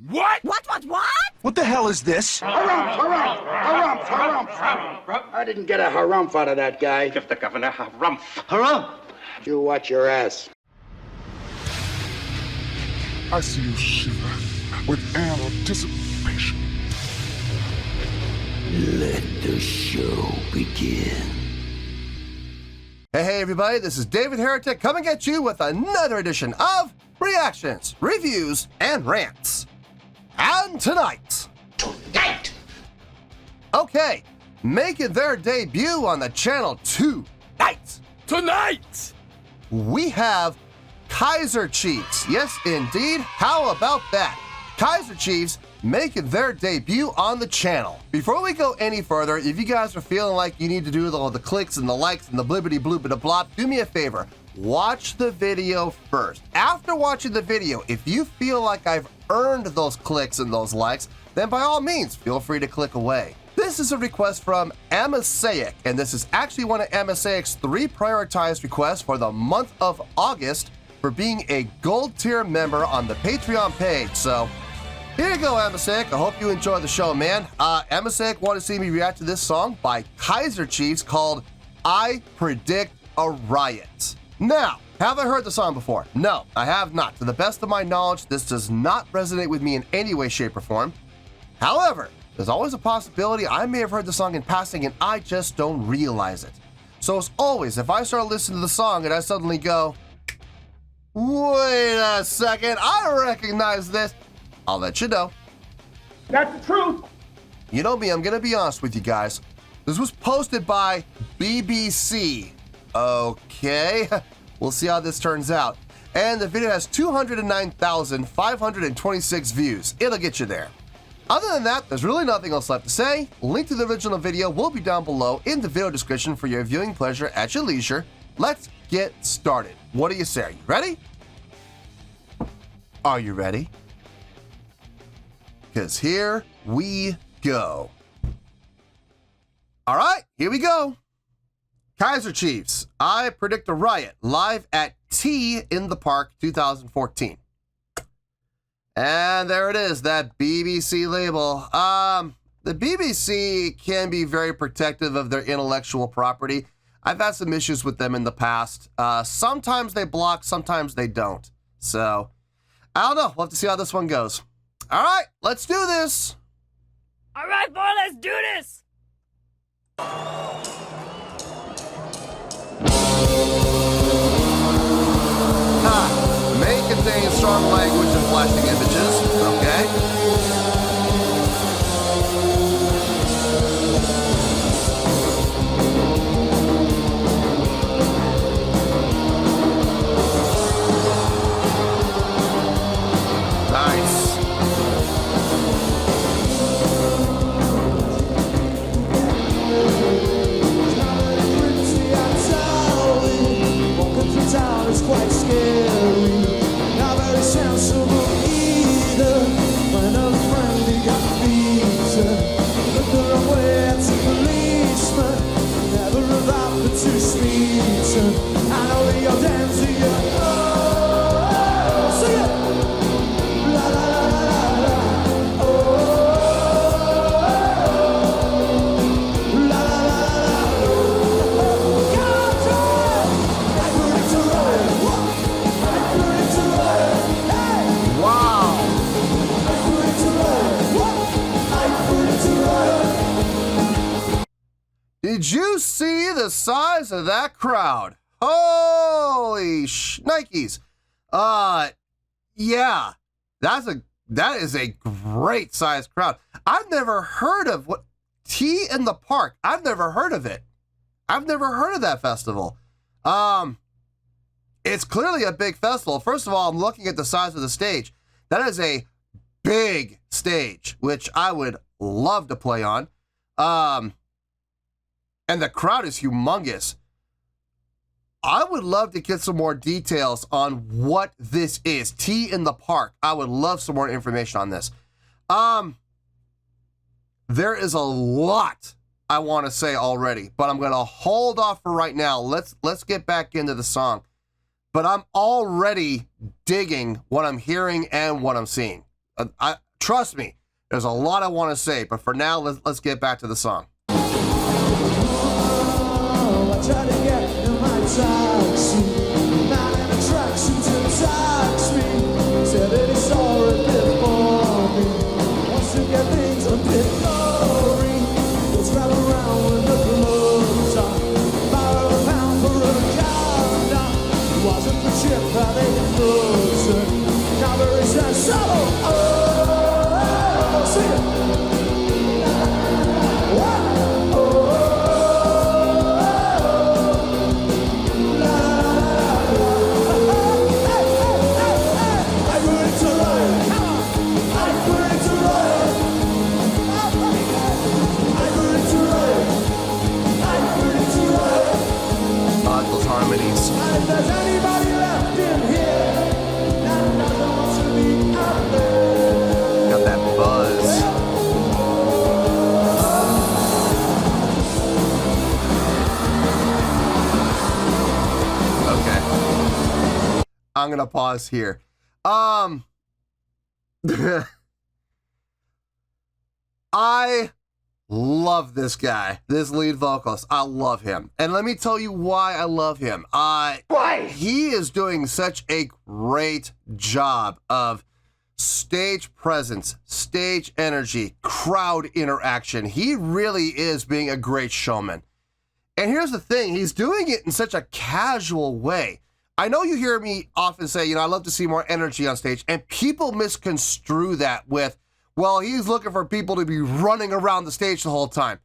What? What? What the hell is this? Harumph. I didn't get a harumph out of that guy. Give the governor harumph. Harumph! You watch your ass. I see you shiver with anticipation. Let the show begin. Hey everybody, this is David Heretic coming at you with another edition of Reactions, Reviews, and Rants. And tonight... Okay, making their debut on the channel tonight, we have Kaiser Chiefs. Yes, indeed. How about that? Kaiser Chiefs making their debut on the channel. Before we go any further, if you guys are feeling like you need to do all the clicks and the likes and the blibbity bloopity blop, do me a favor. Watch the video first. After watching the video, if you feel like I've earned those clicks and those likes, then by all means, feel free to click away. This is a request from Mosaic, and this is actually one of Mosaic's 3 prioritized requests for the month of August for being a gold tier member on the Patreon page. So here you go, Mosaic. I hope you enjoy the show, man. Mosaic wanted to see me react to this song by Kaiser Chiefs called I Predict A Riot. Now, have I heard the song before? No, I have not. To the best of my knowledge, this does not resonate with me in any way, shape, or form. However, there's always a possibility I may have heard the song in passing and I just don't realize it. So as always, if I start listening to the song and I suddenly go, wait a second, I recognize this, I'll let you know. That's the truth. You know me, I'm gonna be honest with you guys. This was posted by BBC. Okay, we'll see how this turns out. And the video has 209,526 views. It'll get you there. Other than that, there's really nothing else left to say. Link to the original video will be down below in the video description for your viewing pleasure at your leisure. Let's get started. What do you say? Are you ready? Are you ready? Because here we go. All right, here we go. Kaiser Chiefs, I Predict a Riot, live at T in the Park 2014. And there it is, that BBC label. The BBC can be very protective of their intellectual property. I've had some issues with them in the past. Sometimes they block, sometimes they don't. So, I don't know. We'll have to see how this one goes. All right, let's do this. All right, boy, let's do this. May contain strong language and flashing images. Okay. Nice. It's quite scary, not very sensible either. Another friend, he got visa. Look the wrong way at the policeman. Never arrived but too sweet. I know that you're dancing, oh, sing it. La la la la la, oh, la la la Did you see the size of that crowd? Holy shnikes. Yeah, that is a great sized crowd. I've never heard of what Tea in the Park. I've never heard of it. I've never heard of that festival. It's clearly a big festival. First of all, I'm looking at the size of the stage. That is a big stage, which I would love to play on. And the crowd is humongous. I would love to get some more details on what this is. Tea in the Park. I would love some more information on this. There is a lot I want to say already, but I'm going to hold off for right now. Let's get back into the song. But I'm already digging what I'm hearing and what I'm seeing. Trust me, there's a lot I want to say, but for now, let's get back to the song. Oh, I tried to get in my taxi, man in a tracksuit to tax me. Said that he's sorry before me. Wants to get things a bit glory. Let's ride around with the clothes on. Borrow a pound for a countdown. It wasn't the chip that they frozen. Now there is that solo. Oh, sing it. Harmonies. If there's anybody left in here that doesn't want to be out there, Got that buzz. Okay. I'm gonna pause here. I love this guy, this lead vocalist. I love him. And let me tell you why I love him. Why? He is doing such a great job of stage presence, stage energy, crowd interaction. He really is being a great showman. And here's the thing, he's doing it in such a casual way. I know you hear me often say, I love to see more energy on stage, and people misconstrue that with, well, he's looking for people to be running around the stage the whole time.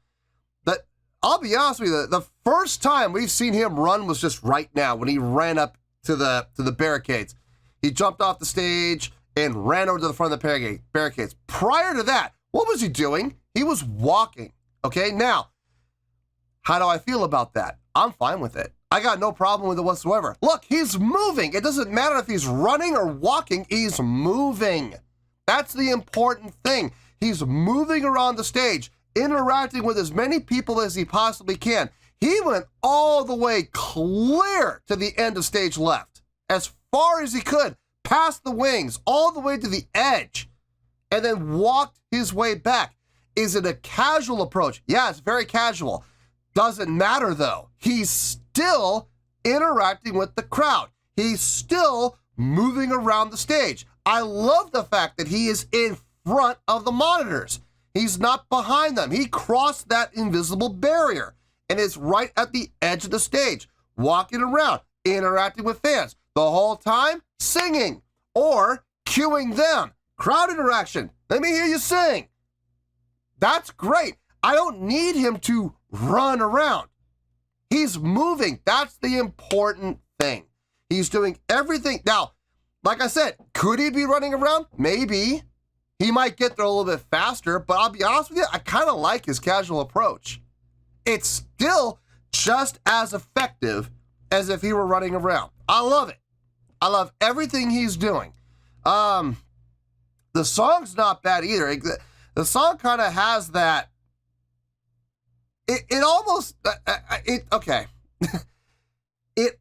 But I'll be honest with you, the first time we've seen him run was just right now when he ran up to the barricades. He jumped off the stage and ran over to the front of the barricades. Prior to that, what was he doing? He was walking. Okay, now, how do I feel about that? I'm fine with it. I got no problem with it whatsoever. Look, he's moving. It doesn't matter if he's running or walking, he's moving. That's the important thing. He's moving around the stage, interacting with as many people as he possibly can. He went all the way clear to the end of stage left, as far as he could, past the wings, all the way to the edge, and then walked his way back. Is it a casual approach? Yeah, it's very casual. Doesn't matter though. He's still interacting with the crowd. He's still moving around the stage. I love the fact that he is in front of the monitors. He's not behind them. He crossed that invisible barrier and is right at the edge of the stage, walking around, interacting with fans, the whole time singing or cueing them. Crowd interaction. Let me hear you sing. That's great. I don't need him to run around. He's moving. That's the important thing. He's doing everything. Now, like I said, could he be running around? Maybe. He might get there a little bit faster, but I'll be honest with you, I kind of like his casual approach. It's still just as effective as if he were running around. I love it. I love everything he's doing. The song's not bad either. The song kind of has that. It almost. Okay. It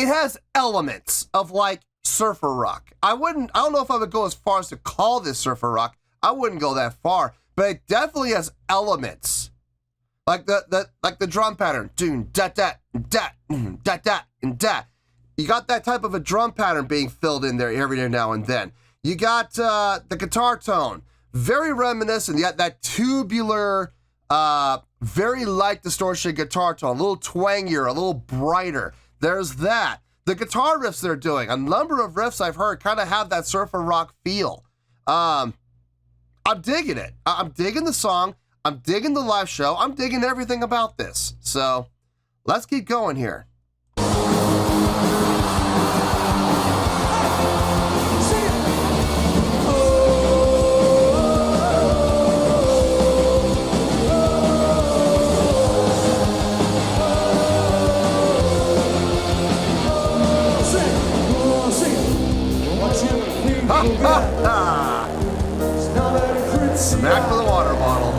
has elements of like surfer rock. I don't know if I would go as far as to call this surfer rock. I wouldn't go that far, but it definitely has elements. Like the drum pattern. Doon, da, da, da, da, da, and da. You got that type of a drum pattern being filled in there every now and then. You got the guitar tone. Very reminiscent. You got that tubular, very light distortion guitar tone. A little twangier, a little brighter. There's that. The guitar riffs they're doing, a number of riffs I've heard kind of have that surfer rock feel. I'm digging it. I'm digging the song. I'm digging the live show. I'm digging everything about this. So let's keep going here. Smack with a water bottle.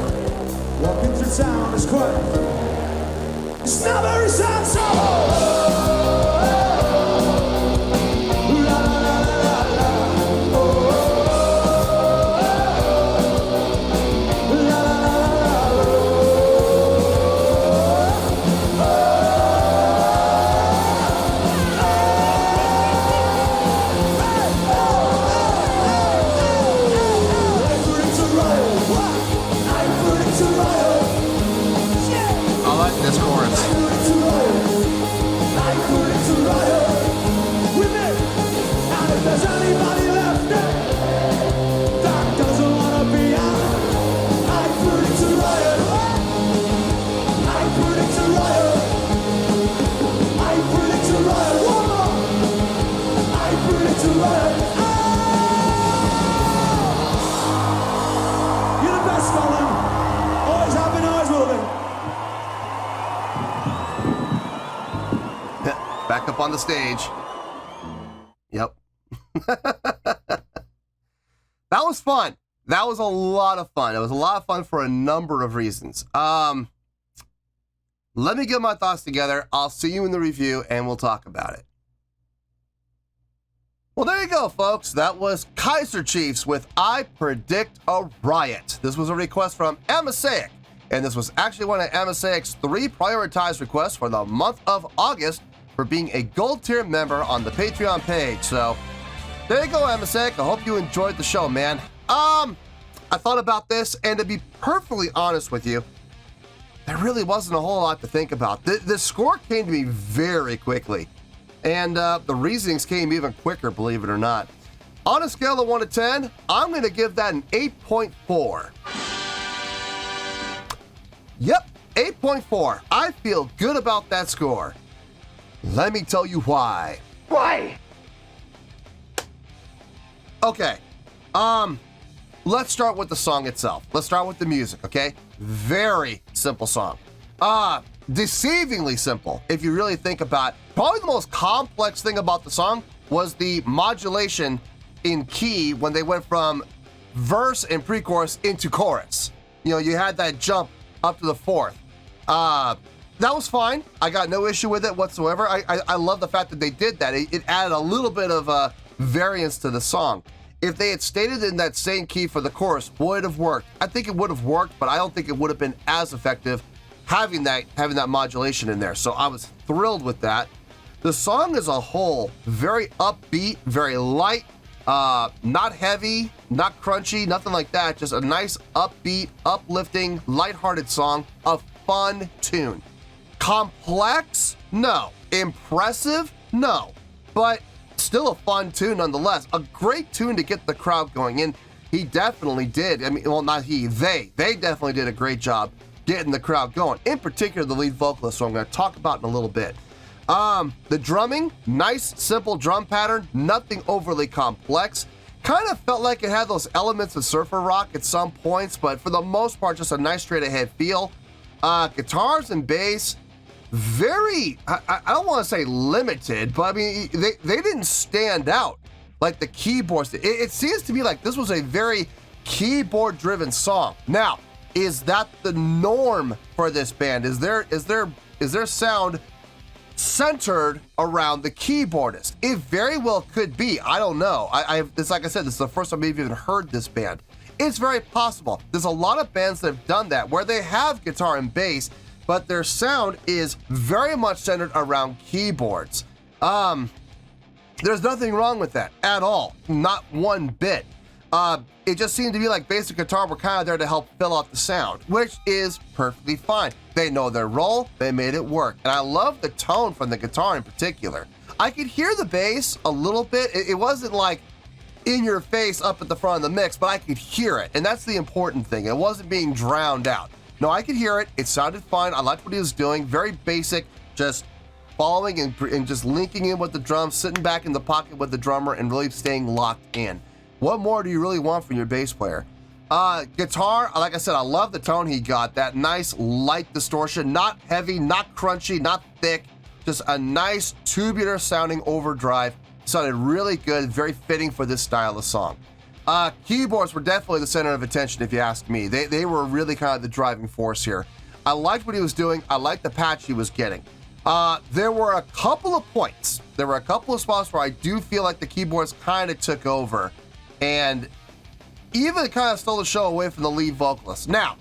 Walking through town is quiet. It's not very sad, so la la la la la. Oh, stage. Yep. That was fun. That was a lot of fun. It was a lot of fun for a number of reasons. Let me get my thoughts together. I'll see you in the review, and we'll talk about it. Well, there you go, folks. That was Kaiser Chiefs with I Predict a Riot. This was a request from Amasaic, and this was actually one of Amasaic's 3 prioritized requests for the month of August for being a gold tier member on the Patreon page. So there you go, Amasaic. I hope you enjoyed the show, man. I thought about this, and to be perfectly honest with you, there really wasn't a whole lot to think about. The score came to me very quickly, and the reasonings came even quicker, believe it or not. On a scale of 1 to 10, I'm going to give that an 8.4. Yep, 8.4. I feel good about that score. Let me tell you why. Why? Okay, let's start with the song itself. Let's start with the music, okay? Very simple song. Deceivingly simple, if you really think about it. Probably the most complex thing about the song was the modulation in key when they went from verse and pre-chorus into chorus. You know, you had that jump up to the 4th. That was fine. I got no issue with it whatsoever. I love the fact that they did that. It added a little bit of variance to the song. If they had stayed in that same key for the chorus, would it have worked? I think it would have worked, but I don't think it would have been as effective having that modulation in there. So I was thrilled with that. The song as a whole, very upbeat, very light, not heavy, not crunchy, nothing like that. Just a nice upbeat, uplifting, lighthearted song, a fun tune. Complex? No. Impressive? No. But still a fun tune nonetheless. A great tune to get the crowd going in. He definitely did. I mean, well, not he, they definitely did a great job getting the crowd going. In particular, the lead vocalist, who I'm going to talk about in a little bit. The drumming, nice, simple drum pattern, nothing overly complex. Kind of felt like it had those elements of surfer rock at some points, but for the most part, just a nice straight ahead feel. Guitars and bass, very, I don't want to say limited, but I mean, they didn't stand out like the keyboards did. It seems to me like this was a very keyboard-driven song. Now, is that the norm for this band? Is their sound centered around the keyboardist? It very well could be. I don't know. It's like I said, this is the first time I've even heard this band. It's very possible. There's a lot of bands that have done that, where they have guitar and bass, but their sound is very much centered around keyboards. There's nothing wrong with that at all. Not one bit. It just seemed to be like bass and guitar were kind of there to help fill out the sound, which is perfectly fine. They know their role, they made it work. And I love the tone from the guitar in particular. I could hear the bass a little bit. It wasn't like in your face up at the front of the mix, but I could hear it. And that's the important thing. It wasn't being drowned out. No, I could hear it. It sounded fine. I liked what he was doing. Very basic, just following and just linking in with the drums, sitting back in the pocket with the drummer and really staying locked in. What more do you really want from your bass player? Guitar, like I said, I love the tone he got. That nice light distortion, not heavy, not crunchy, not thick. Just a nice tubular sounding overdrive. Sounded really good, very fitting for this style of song. Keyboards were definitely the center of attention, if you ask me. They were really kind of the driving force here. I liked what he was doing. I liked the patch he was getting. There were a couple of points. There were a couple of spots where I do feel like the keyboards kind of took over and even kind of stole the show away from the lead vocalist. Now,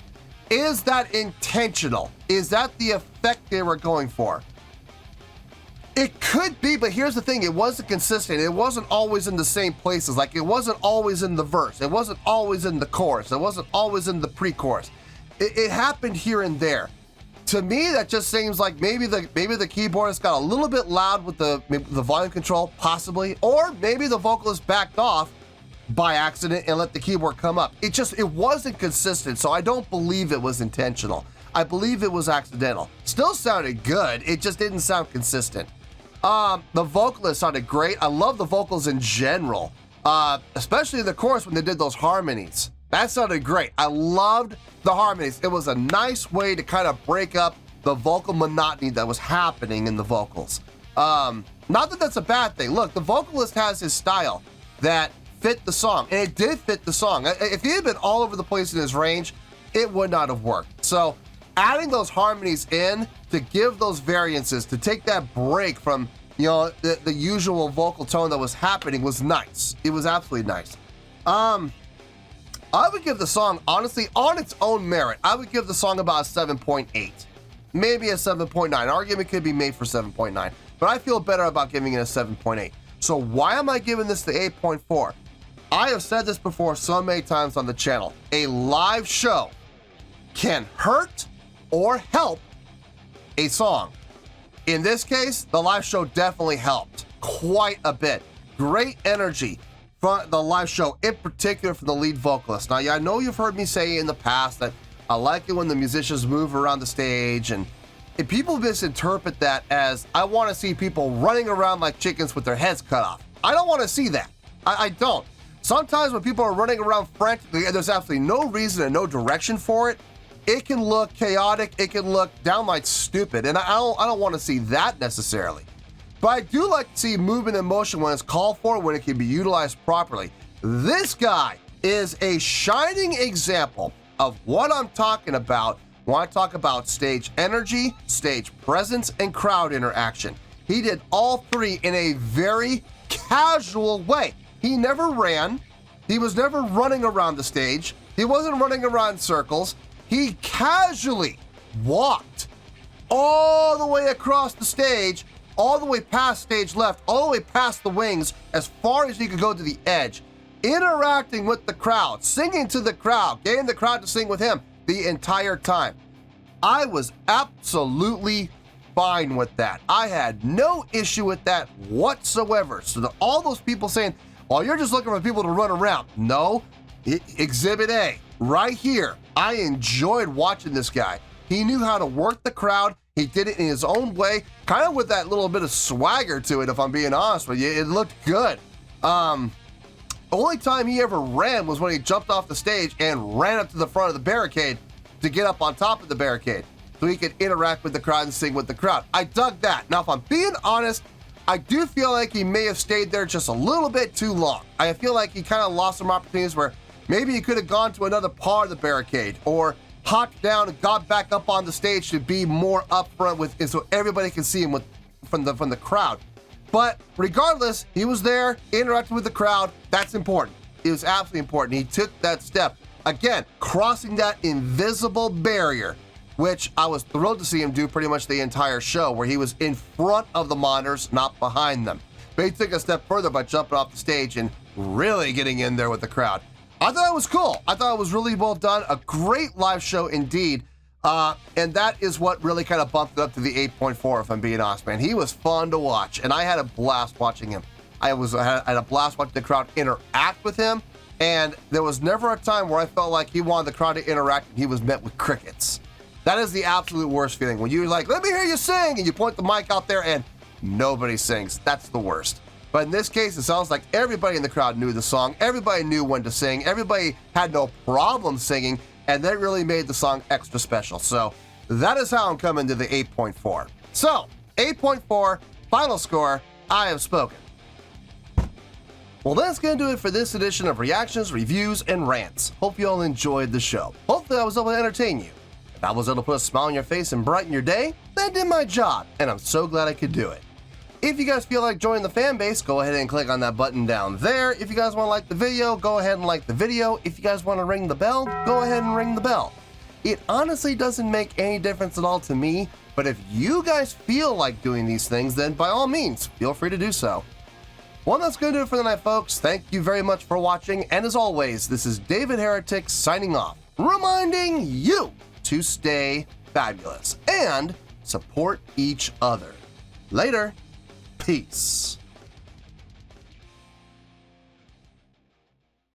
is that intentional? Is that the effect they were going for? It could be, but here's the thing. It wasn't consistent. It wasn't always in the same places. Like, it wasn't always in the verse. It wasn't always in the chorus. It wasn't always in the pre-chorus. It happened here and there. To me, that just seems like maybe the keyboardist got a little bit loud with the volume control, possibly, or maybe the vocalist backed off by accident and let the keyboard come up. It wasn't consistent, so I don't believe it was intentional. I believe it was accidental. Still sounded good. It just didn't sound consistent. The vocalist sounded great. I love the vocals in general, especially the chorus when they did those harmonies. That sounded great. I loved the harmonies. It was a nice way to kind of break up the vocal monotony that was happening in the vocals. Not that that's a bad thing. Look, the vocalist has his style that fit the song, and it did fit the song. If he had been all over the place in his range, it would not have worked. So adding those harmonies in to give those variances, to take that break from, you know, the usual vocal tone that was happening was nice. It was absolutely nice. I would give the song, honestly, on its own merit, I would give the song about a 7.8. Maybe a 7.9. Argument could be made for 7.9, but I feel better about giving it a 7.8. So why am I giving this the 8.4? I have said this before so many times on the channel. A live show can hurt or help a song. In this case, the live show definitely helped quite a bit. Great energy from the live show, in particular from the lead vocalist. Now, I know you've heard me say in the past that I like it when the musicians move around the stage, and if people misinterpret that as I want to see people running around like chickens with their heads cut off. I don't want to see that. I don't. Sometimes when people are running around frantically and there's absolutely no reason and no direction for it, it can look chaotic, it can look downright stupid, and I don't want to see that necessarily. But I do like to see movement and motion when it's called for, when it can be utilized properly. This guy is a shining example of what I'm talking about when I talk about stage energy, stage presence, and crowd interaction. He did all three in a very casual way. He never ran. He was never running around the stage. He wasn't running around in circles. He casually walked all the way across the stage, all the way past stage left, all the way past the wings, as far as he could go to the edge, interacting with the crowd, singing to the crowd, getting the crowd to sing with him the entire time. I was absolutely fine with that. I had no issue with that whatsoever. So all those people saying, well, you're just looking for people to run around. No, Exhibit A, right here. I enjoyed watching this guy. He knew how to work the crowd. He did it in his own way, kind of with that little bit of swagger to it, if I'm being honest with you. It looked good. Only time he ever ran was when he jumped off the stage and ran up to the front of the barricade to get up on top of the barricade so he could interact with the crowd and sing with the crowd. I dug that. Now, if I'm being honest, I do feel like he may have stayed there just a little bit too long. I feel like he kind of lost some opportunities where maybe he could have gone to another part of the barricade or hopped down and got back up on the stage to be more up front with, so everybody can see him from the crowd. But regardless, he was there, interacting with the crowd. That's important. It was absolutely important. He took that step. Again, crossing that invisible barrier, which I was thrilled to see him do pretty much the entire show, where he was in front of the monitors, not behind them. But he took a step further by jumping off the stage and really getting in there with the crowd. I thought it was cool. I thought it was really well done. A great live show indeed. And that is what really kind of bumped it up to the 8.4, if I'm being honest, man. He was fun to watch, and I had a blast watching him. I had a blast watching the crowd interact with him, and there was never a time where I felt like he wanted the crowd to interact and he was met with crickets. That is the absolute worst feeling. When you're like, let me hear you sing, and you point the mic out there and nobody sings. That's the worst. But in this case, it sounds like everybody in the crowd knew the song. Everybody knew when to sing. Everybody had no problem singing, and that really made the song extra special. So that is how I'm coming to the 8.4. So 8.4, final score, I have spoken. Well, that's going to do it for this edition of Reactions, Reviews, and Rants. Hope you all enjoyed the show. Hopefully I was able to entertain you. If I was able to put a smile on your face and brighten your day, that did my job, and I'm so glad I could do it. If you guys feel like joining the fan base, go ahead and click on that button down there. If you guys want to like the video, go ahead and like the video. If you guys want to ring the bell, go ahead and ring the bell. It honestly doesn't make any difference at all to me, but if you guys feel like doing these things, then by all means, feel free to do so. Well, that's going to do it for the night, folks. Thank you very much for watching, and as always, this is David Heretic signing off, reminding you to stay fabulous and support each other. Later. Peace.